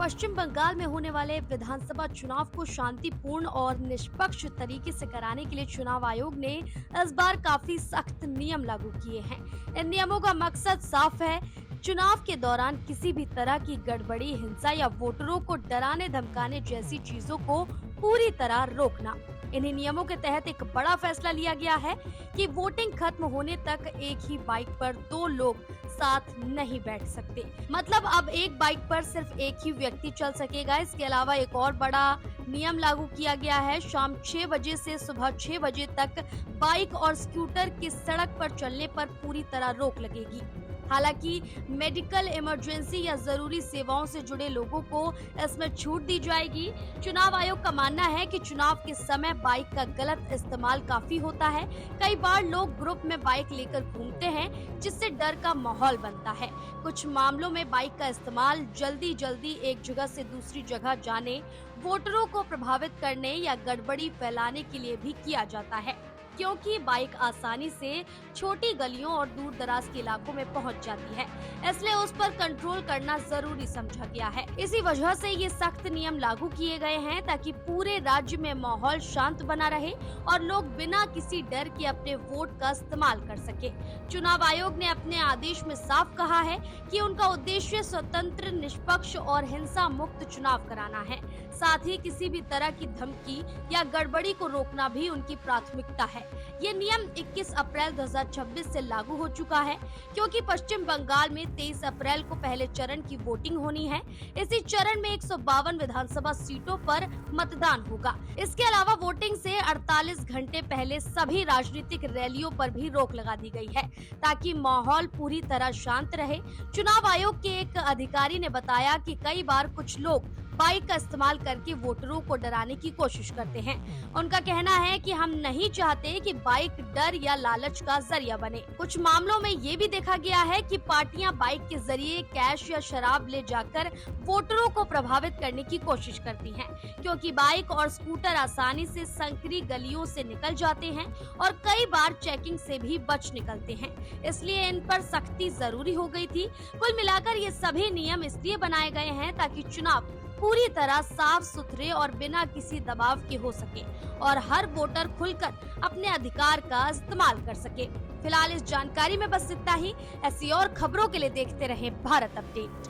पश्चिम बंगाल में होने वाले विधानसभा चुनाव को शांतिपूर्ण और निष्पक्ष तरीके से कराने के लिए चुनाव आयोग ने इस बार काफी सख्त नियम लागू किए हैं। इन नियमों का मकसद साफ है, चुनाव के दौरान किसी भी तरह की गड़बड़ी, हिंसा या वोटरों को डराने धमकाने जैसी चीजों को पूरी तरह रोकना। इन्हीं नियमों के तहत एक बड़ा फैसला लिया गया है कि वोटिंग खत्म होने तक एक ही बाइक पर 2 लोग साथ नहीं बैठ सकते। मतलब अब एक बाइक पर सिर्फ एक ही व्यक्ति चल सकेगा। इसके अलावा एक और बड़ा नियम लागू किया गया है। शाम 6 बजे से सुबह 6 बजे तक बाइक और स्कूटर की सड़क पर चलने पर पूरी तरह रोक लगेगी। हालांकि मेडिकल इमरजेंसी या जरूरी सेवाओं से जुड़े लोगों को इसमें छूट दी जाएगी। चुनाव आयोग का मानना है कि चुनाव के समय बाइक का गलत इस्तेमाल काफी होता है। कई बार लोग ग्रुप में बाइक लेकर घूमते हैं, जिससे डर का माहौल बनता है। कुछ मामलों में बाइक का इस्तेमाल जल्दी एक जगह से दूसरी जगह जाने, वोटरों को प्रभावित करने या गड़बड़ी फैलाने के लिए भी किया जाता है, क्योंकि बाइक आसानी से छोटी गलियों और दूर दराज के इलाकों में पहुंच जाती है, इसलिए उस पर कंट्रोल करना जरूरी समझा गया है। इसी वजह से ये सख्त नियम लागू किए गए हैं ताकि पूरे राज्य में माहौल शांत बना रहे और लोग बिना किसी डर के अपने वोट का इस्तेमाल कर सके। चुनाव आयोग ने अपने आदेश में साफ कहा है कि उनका उद्देश्य स्वतंत्र, निष्पक्ष और हिंसा मुक्त चुनाव कराना है। साथ ही किसी भी तरह की धमकी या गड़बड़ी को रोकना भी उनकी प्राथमिकता है। ये नियम 21 अप्रैल 2026 से लागू हो चुका है, क्योंकि पश्चिम बंगाल में 23 अप्रैल को पहले चरण की वोटिंग होनी है। इसी चरण में 152 विधानसभा सीटों पर मतदान होगा। इसके अलावा वोटिंग से 48 घंटे पहले सभी राजनीतिक रैलियों पर भी रोक लगा दी गई है, ताकि माहौल पूरी तरह शांत रहे। चुनाव आयोग के एक अधिकारी ने बताया कि कई बार कुछ लोग बाइक का इस्तेमाल करके वोटरों को डराने की कोशिश करते हैं। उनका कहना है कि हम नहीं चाहते कि बाइक डर या लालच का जरिया बने। कुछ मामलों में ये भी देखा गया है कि पार्टियां बाइक के जरिए कैश या शराब ले जाकर वोटरों को प्रभावित करने की कोशिश करती हैं, क्योंकि बाइक और स्कूटर आसानी से संकरी गलियों से निकल जाते हैं और कई बार चेकिंग से भी बच निकलते हैं, इसलिए इन पर सख्ती जरूरी हो गई थी। कुल मिलाकर ये सभी नियम इसलिए बनाए गए हैं ताकि चुनाव पूरी तरह साफ सुथरे और बिना किसी दबाव के हो सके और हर वोटर खुलकर अपने अधिकार का इस्तेमाल कर सके। फिलहाल इस जानकारी में बस इतना ही। ऐसी और खबरों के लिए देखते रहें भारत अपडेट।